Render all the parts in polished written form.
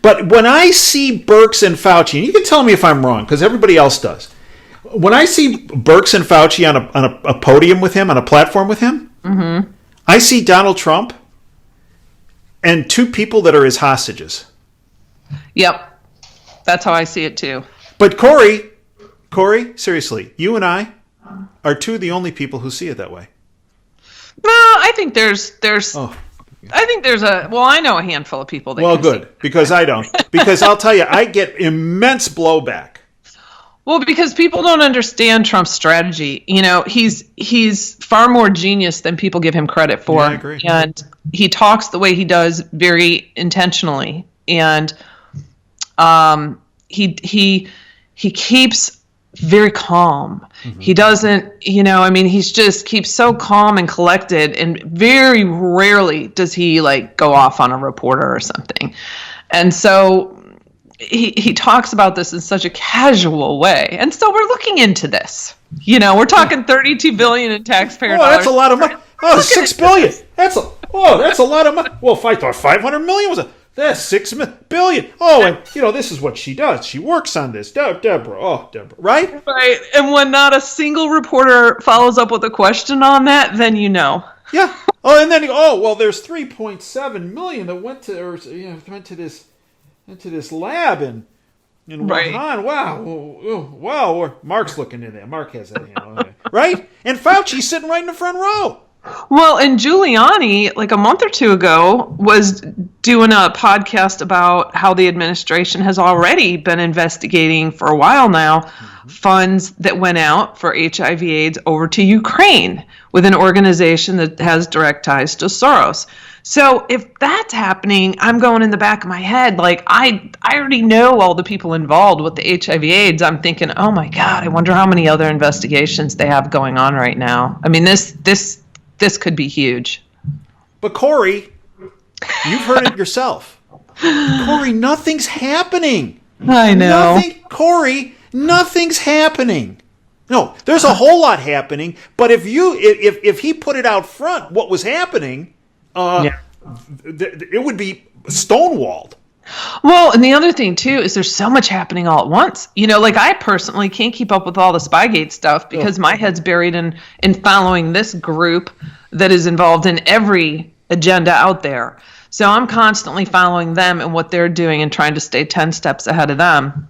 But when I see Birx and Fauci, and you can tell me if I'm wrong, because everybody else does. When I see Birx and Fauci on a podium with him, on a platform with him, I see Donald Trump and two people that are his hostages. Yep. That's how I see it too. But Corey, seriously, you and I are two of the only people who see it that way. No, I think there's I know a handful of people that well, good, because I don't. Because I'll tell you, I get immense blowback. Well, because people don't understand Trump's strategy. He's far more genius than people give him credit for. Yeah, I agree. And he talks the way he does very intentionally. And he keeps very calm. Mm-hmm. He doesn't, he just keeps so calm and collected, and very rarely does he go off on a reporter or something. And so he talks about this in such a casual way. And so we're looking into this. We're talking $32 billion in taxpayer dollars. That's a lot of money. Oh, $6 billion. That's a lot of money. Well, $500 million was that's $6 billion. Oh, and this is what she does. She works on this. Deborah, right? Right. And when not a single reporter follows up with a question on that, then you know. Yeah. Oh, and then there's $3.7 million that went to this lab in Wuhan. Wow. Mark's looking in there. Mark has that, right? And Fauci's sitting right in the front row. Well, and Giuliani, a month or two ago, was doing a podcast about how the administration has already been investigating for a while now funds that went out for HIV/AIDS over to Ukraine with an organization that has direct ties to Soros. So if that's happening, I'm going in the back of my head, I already know all the people involved with the HIV/AIDS. I'm thinking, oh my God, I wonder how many other investigations they have going on right now. I mean, this could be huge. But Corey, you've heard it yourself. Corey, nothing's happening. I know. Nothing's happening. No, there's a whole lot happening. But if he put it out front, what was happening, it would be stonewalled. Well, and the other thing, too, is there's so much happening all at once. I personally can't keep up with all the Spygate stuff because my head's buried in following this group that is involved in every agenda out there. So I'm constantly following them and what they're doing and trying to stay 10 steps ahead of them.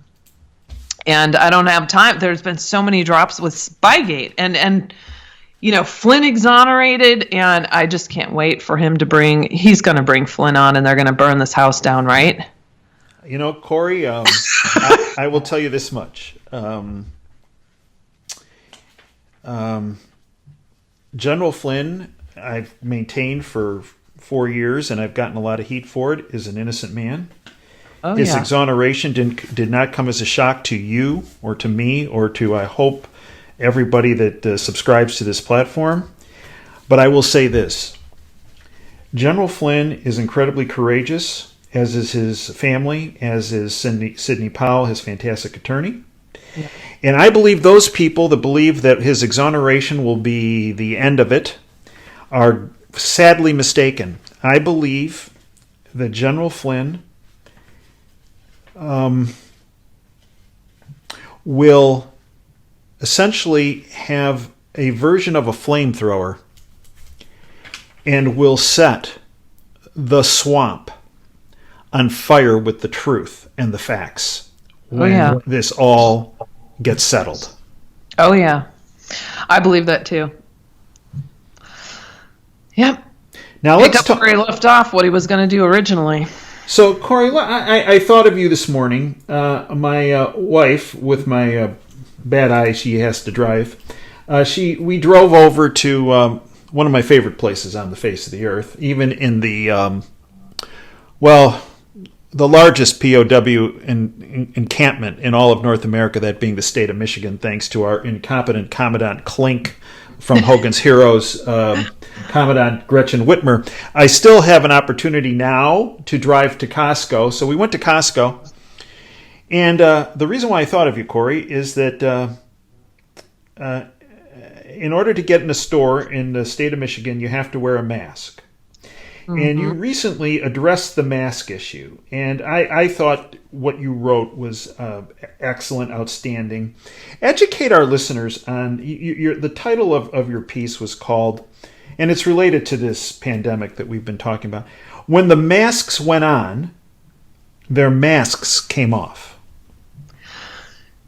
And I don't have time. There's been so many drops with Spygate. And Flynn exonerated, and I just can't wait for him he's going to bring Flynn on, and they're going to burn this house down, right? Corey, I will tell you this much. General Flynn, I've maintained for 4 years, and I've gotten a lot of heat for it, is an innocent man. Oh, His exoneration did not come as a shock to you or to me or to, I hope, everybody that subscribes to this platform. But I will say this. General Flynn is incredibly courageous, as is his family, as is Sidney Powell, his fantastic attorney. Yeah. And I believe those people that believe that his exoneration will be the end of it are sadly mistaken. I believe that General Flynn will essentially have a version of a flamethrower and will set the swamp on fire with the truth and the facts when this all gets settled. Oh, yeah. I believe that, too. Yep. Now let's talk where he left off, what he was going to do originally. So, Corey, I thought of you this morning. My wife, with my bad eye, she has to drive. We drove over to one of my favorite places on the face of the earth, even in the the largest POW encampment in all of North America, that being the state of Michigan, thanks to our incompetent Commandant Klink from Hogan's Heroes, Commandant Gretchen Whitmer. I still have an opportunity now to drive to Costco. So we went to Costco. And the reason why I thought of you, Corey, is that in order to get in a store in the state of Michigan, you have to wear a mask. And you recently addressed the mask issue. And I thought what you wrote was excellent, outstanding. Educate our listeners on the title of your piece was called, and it's related to this pandemic that we've been talking about. When the masks went on, their masks came off.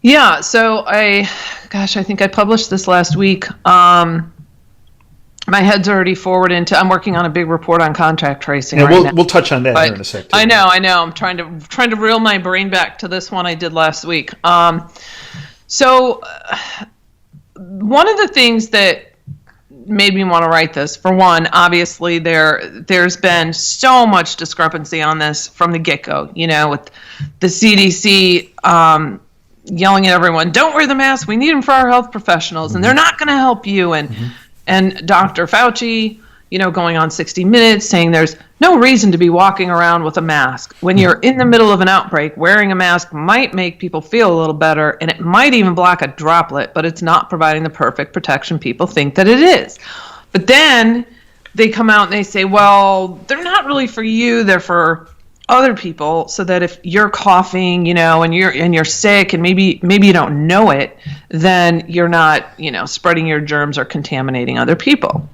Yeah, so I think I published this last week. My head's already forward into. I'm working on a big report on contact tracing. Yeah, right now. we'll touch on that here in a sec. Too. I know. I'm trying to reel my brain back to this one I did last week. So one of the things that made me want to write this, for one, obviously there's been so much discrepancy on this from the get-go. With the CDC yelling at everyone, "Don't wear the mask. We need them for our health professionals, and they're not going to help you." And Dr. Fauci, going on 60 Minutes saying there's no reason to be walking around with a mask. When you're in the middle of an outbreak, wearing a mask might make people feel a little better, and it might even block a droplet, but it's not providing the perfect protection people think that it is. But then they come out and they say, well, they're not really for you, they're for other people, so that if you're coughing, and you're sick, and maybe you don't know it, then you're not, spreading your germs or contaminating other people.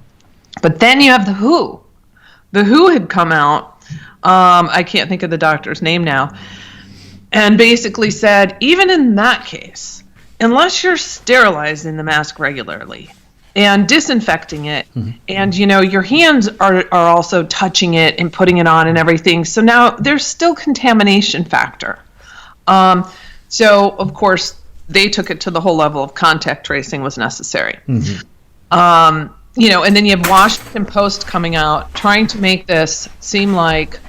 But then you have the WHO. The WHO had come out. I can't think of the doctor's name now, and basically said, even in that case, unless you're sterilizing the mask regularly and disinfecting it, and your hands are also touching it and putting it on and everything, so now there's still contamination factor. So of course they took it to the whole level of contact tracing was necessary. And then you have Washington Post coming out trying to make this seem like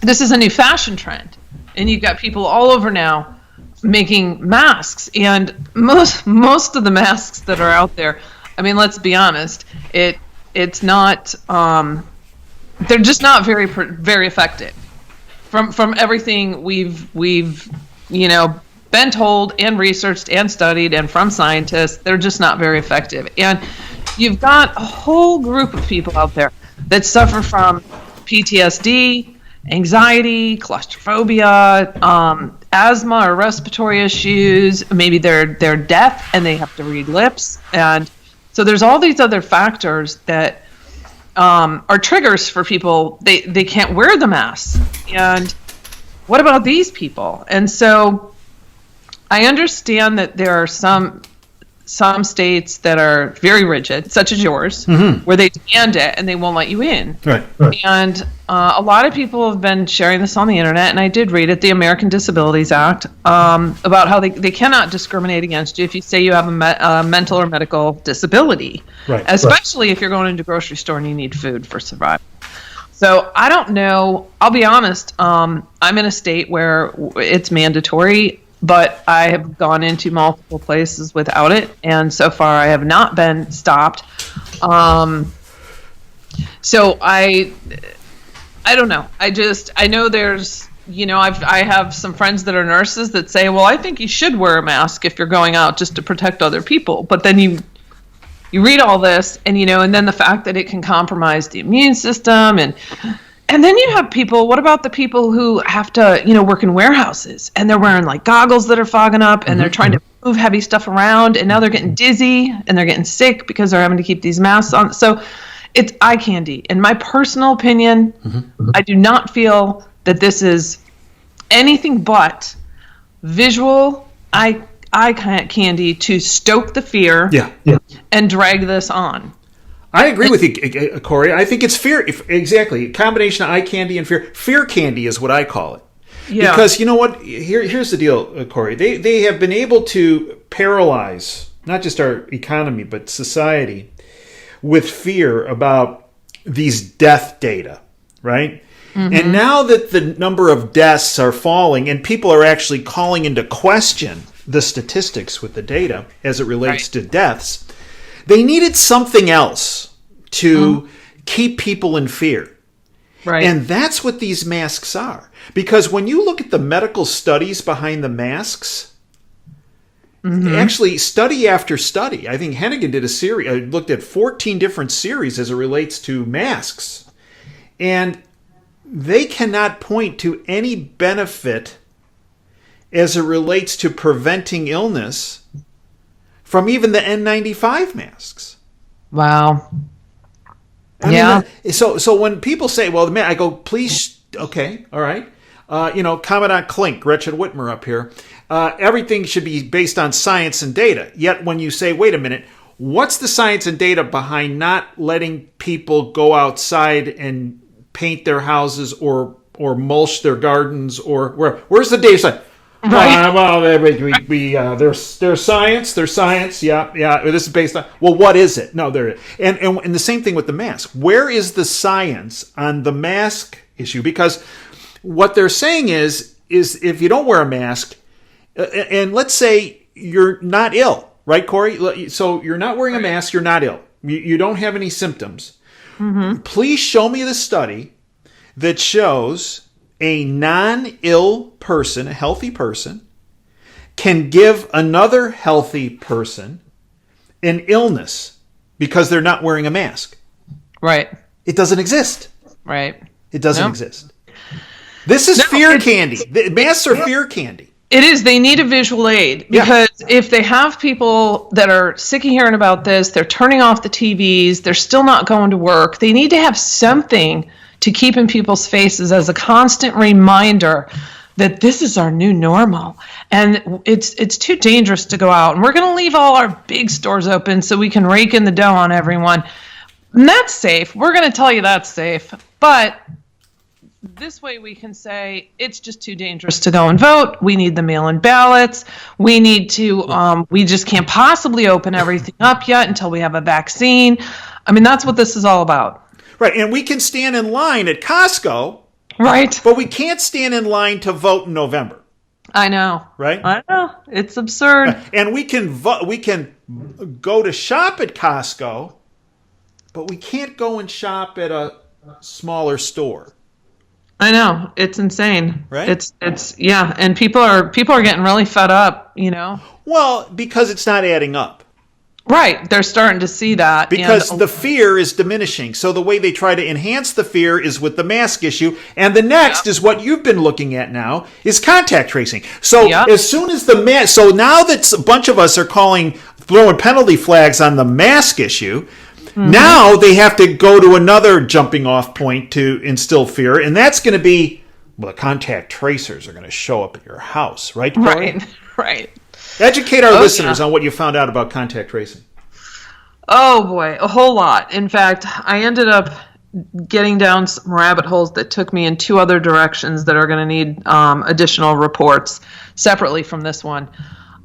this is a new fashion trend, and you've got people all over now making masks, and most of the masks that are out there, I mean, let's be honest, it's not, they're just not very effective. From everything we've been told and researched and studied, and from scientists, they're just not very effective. And you've got a whole group of people out there that suffer from PTSD, anxiety, claustrophobia, asthma or respiratory issues. Maybe they're deaf and they have to read lips, and so there's all these other factors that are triggers for people. They can't wear the mask. And what about these people? And so I understand that there are some states that are very rigid, such as yours, where they demand it and they won't let you in. Right. And a lot of people have been sharing this on the internet, and I did read it, the American Disabilities Act, about how they cannot discriminate against you if you say you have a mental or medical disability, right, especially if you're going into a grocery store and you need food for survival. So I don't know. I'll be honest. I'm in a state where it's mandatory, but I have gone into multiple places without it, and so far I have not been stopped. So I don't know. I know there's, I have some friends that are nurses that say, well, I think you should wear a mask if you're going out just to protect other people. But then you read all this, and and then the fact that it can compromise the immune system, and then you have people, what about the people who have to, work in warehouses, and they're wearing like goggles that are fogging up, and they're trying to move heavy stuff around, and now they're getting dizzy and they're getting sick because they're having to keep these masks on. So it's eye candy. In my personal opinion, I do not feel that this is anything but visual eye candy to stoke the fear and drag this on. I agree with you, Corey. I think it's fear. Exactly. A combination of eye candy and fear. Fear candy is what I call it. Yeah. Because you know what? Here's the deal, Corey. They have been able to paralyze not just our economy, but society with fear about these death data, right? And now that the number of deaths are falling and people are actually calling into question the statistics with the data as it relates to deaths, they needed something else to keep people in fear. Right. And that's what these masks are. Because when you look at the medical studies behind the masks, actually study after study, I think Hennigan did a series, looked at 14 different series as it relates to masks. And they cannot point to any benefit as it relates to preventing illness from even the N95 masks. Wow. I mean, so when people say, well, man, I go, please, okay, all right. Commandant Klink, Richard Whitmer up here. Everything should be based on science and data. Yet when you say, wait a minute, what's the science and data behind not letting people go outside and paint their houses or mulch their gardens, or where's the data? Right. Well, there's science. Yeah. This is based on. Well, what is it? No, there. And the same thing with the mask. Where is the science on the mask issue? Because what they're saying is if you don't wear a mask, and let's say you're not ill, right, Corey? So you're not wearing a mask. You're not ill. You don't have any symptoms. Mm-hmm. Please show me the study that shows a non-ill person, a healthy person, can give another healthy person an illness because they're not wearing a mask. Right. It doesn't exist. Right. It doesn't exist. This is fear candy. The masks are fear candy. It is. They need a visual aid because if they have people that are sick of hearing about this, they're turning off the TVs, they're still not going to work. They need to have something to keep in people's faces as a constant reminder that this is our new normal. And it's too dangerous to go out. And we're going to leave all our big stores open so we can rake in the dough on everyone. And that's safe. We're going to tell you that's safe. But this way we can say it's just too dangerous to go and vote. We need the mail-in ballots. We need to, we just can't possibly open everything up yet until we have a vaccine. I mean, that's what this is all about. Right, and we can stand in line at Costco. Right. But we can't stand in line to vote in November. I know. Right? I know. It's absurd. Right. And we can go to shop at Costco, but we can't go and shop at a smaller store. I know. It's insane. Right? It's and people are getting really fed up, Well, because it's not adding up. Right. They're starting to see that. Because the fear is diminishing. So the way they try to enhance the fear is with the mask issue. And the next is what you've been looking at now is contact tracing. So as soon as the mask... So now that a bunch of us are throwing penalty flags on the mask issue, now they have to go to another jumping off point to instill fear. And that's going to be... Well, the contact tracers are going to show up at your house. Right, Corey? Right. Educate our listeners on what you found out about contact tracing. Oh, boy. A whole lot. In fact, I ended up getting down some rabbit holes that took me in two other directions that are going to need additional reports separately from this one.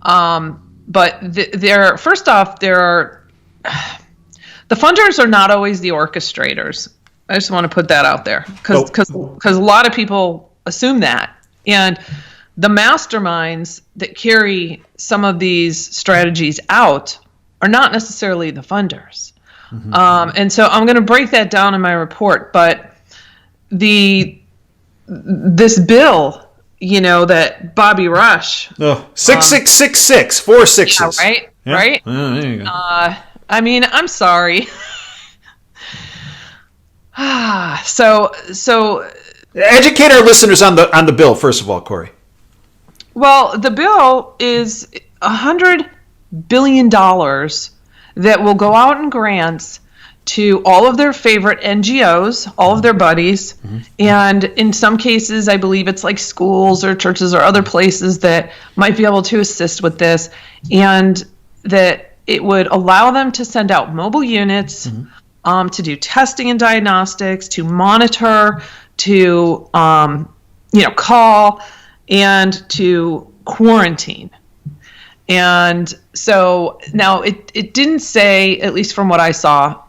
But first off, the funders are not always the orchestrators. I just want to put that out there because a lot of people assume that. And the masterminds that carry some of these strategies out are not necessarily the funders. Mm-hmm. And so I'm going to break that down in my report. But this bill, that Bobby Rush... 6666, 4 sixes. Yeah, right? Yeah. Right? Oh, there you go. I mean, I'm sorry. So... Educate our listeners on the bill, first of all, Corey. Well, the bill is $100 billion that will go out in grants to all of their favorite NGOs, all of their buddies, and in some cases, I believe it's like schools or churches or other places that might be able to assist with this, and that it would allow them to send out mobile units to do testing and diagnostics, to monitor, to call, and to quarantine. And so now it didn't say, at least from what I saw,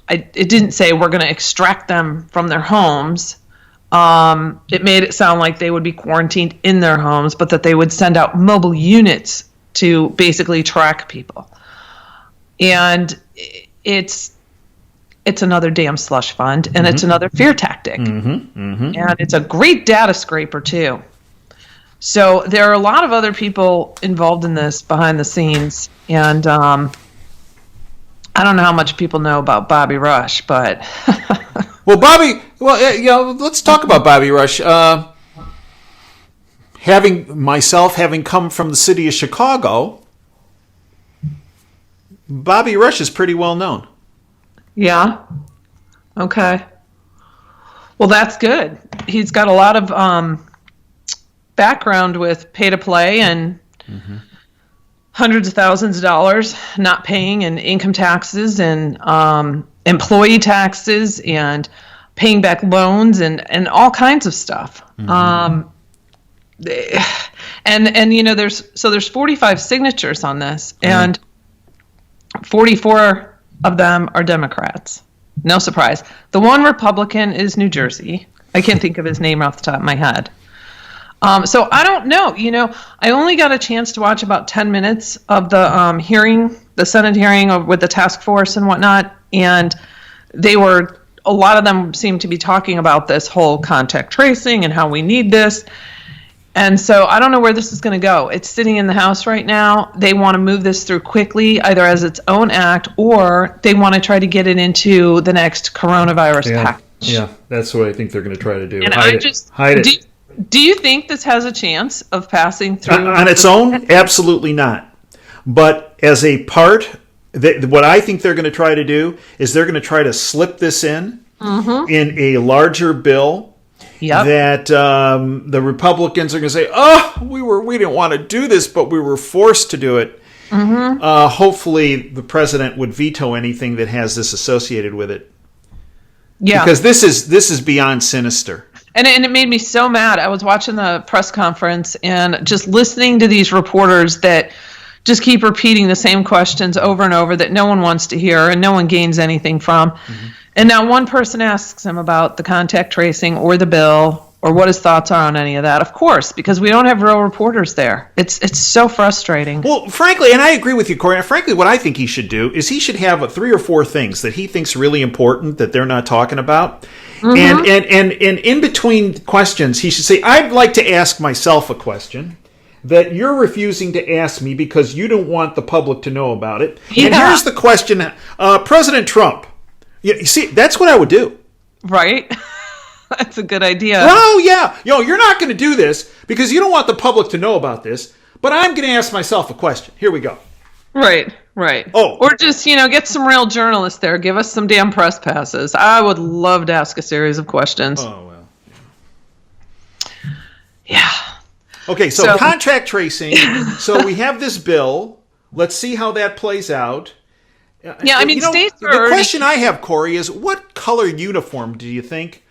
it didn't say we're going to extract them from their homes. It made it sound like they would be quarantined in their homes, but that they would send out mobile units to basically track people. And it's another damn slush fund, and it's another fear tactic. And it's a great data scraper, too. So there are a lot of other people involved in this behind the scenes, and I don't know how much people know about Bobby Rush, but... Well, Bobby, Well, let's talk about Bobby Rush. Having come from the city of Chicago, Bobby Rush is pretty well known. Yeah. Okay. Well, that's good. He's got a lot of background with pay to play and hundreds of thousands of dollars not paying, and income taxes and employee taxes and paying back loans and all kinds of stuff. And there's 45 signatures on this, and 44 of them are Democrats. No surprise. The one Republican is New Jersey. I can't think of his name off the top of my head. So I don't know. I only got a chance to watch about 10 minutes of the hearing, the Senate hearing with the task force and whatnot. And a lot of them seemed to be talking about this whole contact tracing and how we need this. And so I don't know where this is going to go. It's sitting in the House right now. They want to move this through quickly, either as its own act, or they want to try to get it into the next coronavirus package. Yeah, that's what I think they're going to try to do. And Hide it. Do you think this has a chance of passing through? On its own? Absolutely not. But as a part, what I think they're going to try to do is they're going to try to slip this in a larger bill. Yep. That the Republicans are going to say, we didn't want to do this, but we were forced to do it. Hopefully the president would veto anything that has this associated with it. Yeah. Because this is beyond sinister. And it made me so mad. I was watching the press conference and just listening to these reporters that just keep repeating the same questions over and over that no one wants to hear and no one gains anything from. And now one person asks him about the contact tracing or the bill or what his thoughts are on any of that. Of course, because we don't have real reporters there. It's so frustrating. Well, frankly, and I agree with you, Corey. Frankly, what I think he should do is he should have 3 or 4 things that he thinks really important that they're not talking about. And in between questions, he should say, I'd like to ask myself a question that you're refusing to ask me because you don't want the public to know about it. Yeah. And here's the question, President Trump. You see, that's what I would do. Right? That's a good idea. Oh, yeah. You're not going to do this because you don't want the public to know about this, but I'm going to ask myself a question. Here we go. Right. Oh. Or just, get some real journalists there. Give us some damn press passes. I would love to ask a series of questions. Oh, well. Yeah. Okay, so contract tracing. So we have this bill. Let's see how that plays out. Yeah, I mean, states are the question I have, Corey, is what color uniform do you think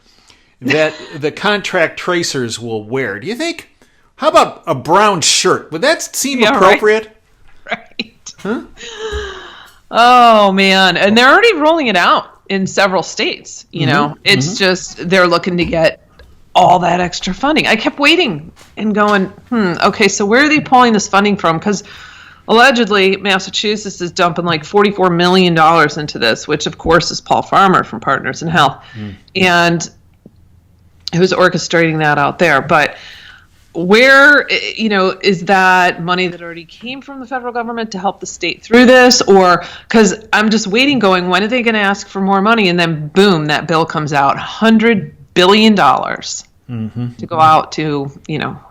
that the contract tracers will wear? Do you think, how about a brown shirt? Would that seem appropriate? Right. Huh? Oh, man. And they're already rolling it out in several states. It's just they're looking to get all that extra funding. I kept waiting and going, okay, so where are they pulling this funding from? Because allegedly, Massachusetts is dumping like $44 million into this, which, of course, is Paul Farmer from Partners in Health. And who's orchestrating that out there. But where, is that money that already came from the federal government to help the state through this? Or, because I'm just waiting going, when are they going to ask for more money? And then, boom, that bill comes out, $100 billion to go out to,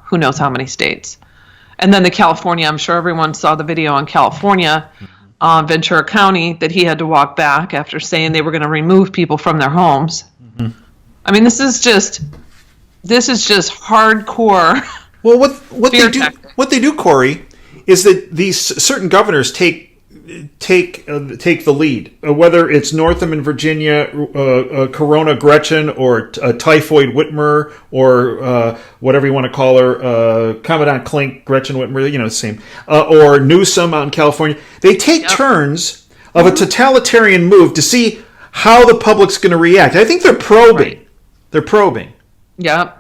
who knows how many states. And then the California, I'm sure everyone saw the video on California, Ventura County, that he had to walk back after saying they were going to remove people from their homes. I mean, this is just hardcore. Well, what they do, Corey, is that these certain governors take the lead, whether it's Northam in Virginia, Corona Gretchen, or Typhoid Whitmer, or whatever you want to call her, Commandant Klink, Gretchen Whitmer, the same, or Newsom out in California. They take turns of a totalitarian move to see how the public's going to react. I think they're probing. Right. They're probing. Yep.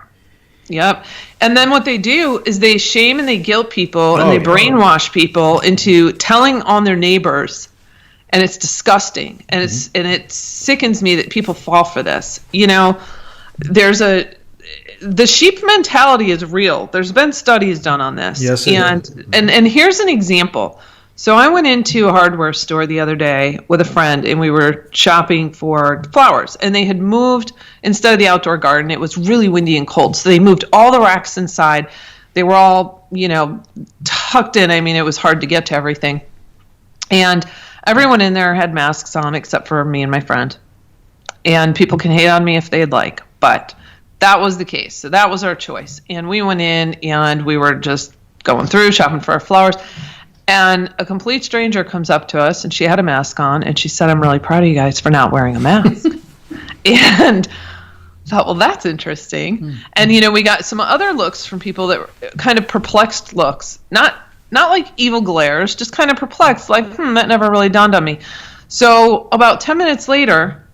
And then what they do is they shame and they guilt people and they brainwash people into telling on their neighbors, and it's disgusting. And it sickens me that people fall for this. The sheep mentality is real. There's been studies done on this. Yes, and here's an example. So I went into a hardware store the other day with a friend, and we were shopping for flowers. And they had moved, instead of the outdoor garden, it was really windy and cold. So they moved all the racks inside. They were all, tucked in. I mean, it was hard to get to everything. And everyone in there had masks on except for me and my friend. And people can hate on me if they'd like, but that was the case. So that was our choice. And we went in and we were just going through shopping for our flowers. And a complete stranger comes up to us, and she had a mask on, and she said, "I'm really proud of you guys for not wearing a mask." And I thought, well, that's interesting. Mm-hmm. And, we got some other looks from people that were kind of perplexed looks. Not like evil glares, just kind of perplexed, like, that never really dawned on me. So about 10 minutes later,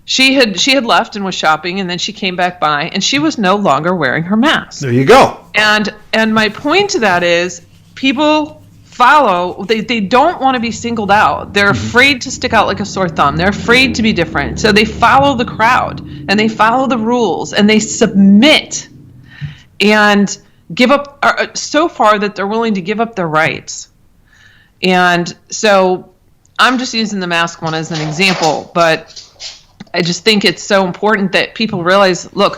she had left and was shopping, and then she came back by, and she was no longer wearing her mask. There you go. And my point to that is people follow, they don't want to be singled out. They're afraid to stick out like a sore thumb. They're afraid to be different. So they follow the crowd, and they follow the rules, and they submit and give up so far that they're willing to give up their rights. And so I'm just using the mask one as an example, but I just think it's so important that people realize, look,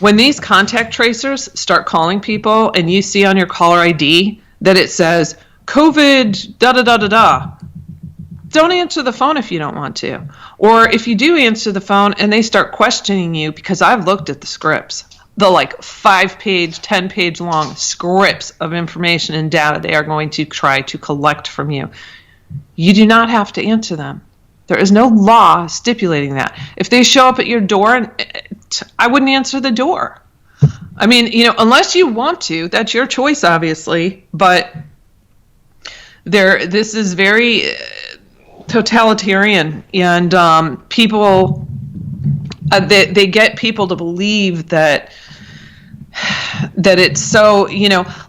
when these contact tracers start calling people and you see on your caller ID that it says COVID, da-da-da-da-da, don't answer the phone if you don't want to. Or if you do answer the phone and they start questioning you, because I've looked at the scripts, the 5-page, 10-page long scripts of information and data they are going to try to collect from you. You do not have to answer them. There is no law stipulating that. If they show up at your door, I wouldn't answer the door. I mean, unless you want to, that's your choice, obviously, but this is very totalitarian, and people, they get people to believe that it's so,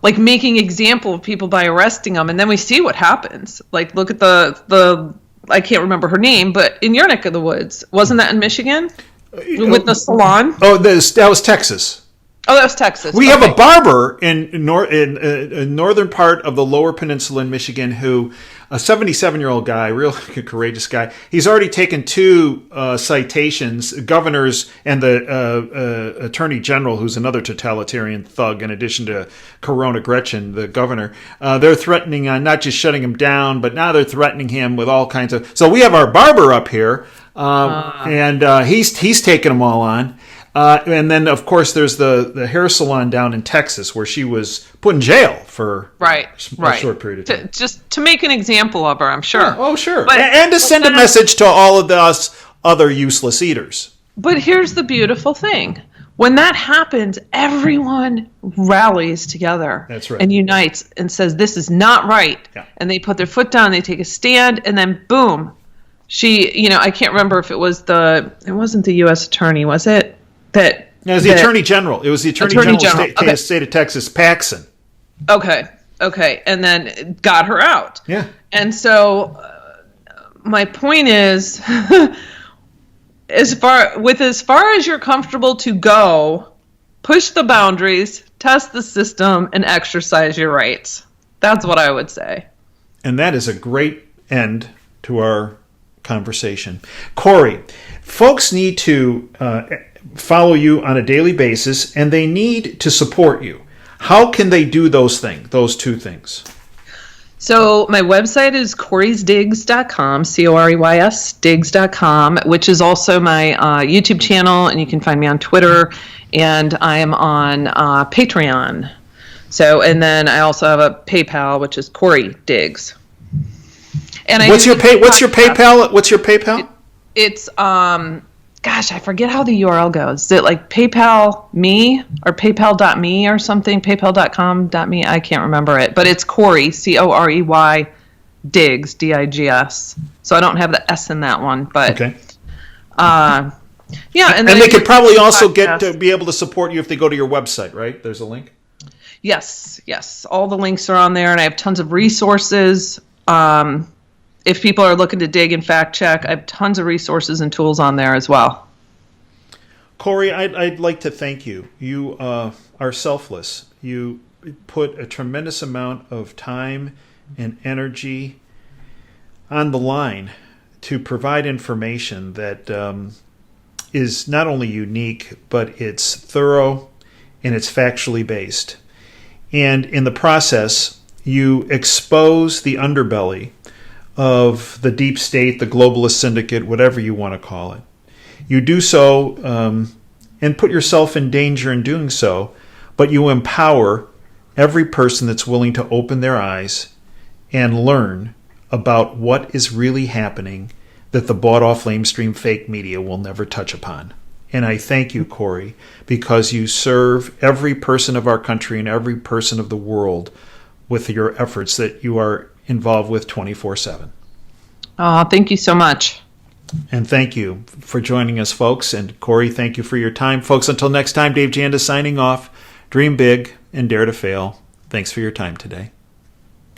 like making example of people by arresting them, and then we see what happens. Like, look at the I can't remember her name, but in your neck of the woods, wasn't that in Michigan with the salon? Oh, that was Texas. Oh, that was Texas. We have a barber in northern part of the Lower Peninsula in Michigan who, a 77-year-old guy, real courageous guy. He's already taken 2 citations, governors and the attorney general, who's another totalitarian thug, in addition to Corona Gretchen, the governor. They're threatening on not just shutting him down, but now they're threatening him with all kinds of. So we have our barber up here, and he's taking them all on. And then, of course, there's the hair salon down in Texas where she was put in jail for a short period of time. Just to make an example of her, I'm sure. Yeah, oh, sure. And to send a message to all of us other useless eaters. But here's the beautiful thing. When that happens, everyone rallies together. That's right. And unites and says, this is not right. Yeah. And they put their foot down, they take a stand, and then boom. She, I can't remember if it wasn't the U.S. attorney, was it? It was the Attorney General. It was the Attorney General of the state of Texas, Paxson. Okay. And then got her out. Yeah. And so my point is, as far as you're comfortable to go, push the boundaries, test the system, and exercise your rights. That's what I would say. And that is a great end to our conversation. Corey, folks need to follow you on a daily basis, and they need to support you. How can they do those 2 things? So my website is corysdigs.com, Coreys digs.com, which is also my YouTube channel, and you can find me on Twitter, and I am on Patreon. So, and then I also have a PayPal, which is Corey Diggs. And what's your PayPal? What's your PayPal? It's gosh, I forget how the URL goes. Is it like PayPal me or PayPal.me or something? PayPal.com.me? I can't remember it. But it's Corey, Corey Diggs, Digs. So I don't have the S in that one. But okay. Yeah. And they could probably also get to be able to support you if they go to your website, right? There's a link? Yes. All the links are on there, and I have tons of resources. If people are looking to dig and fact check, I have tons of resources and tools on there as well. Corey, I'd like to thank you. You are selfless. You put a tremendous amount of time and energy on the line to provide information that is not only unique, but it's thorough and it's factually based. And in the process, you expose the underbelly of the deep state, the globalist syndicate, whatever you want to call it. You do so and put yourself in danger in doing so, but you empower every person that's willing to open their eyes and learn about what is really happening that the bought-off lamestream fake media will never touch upon. And I thank you, Corey, because you serve every person of our country and every person of the world with your efforts that you are involved with 24/7. Thank you so much. And thank you for joining us, folks. And Corey, thank you for your time. Folks, until next time, Dave Janda signing off. Dream big and dare to fail. Thanks for your time today.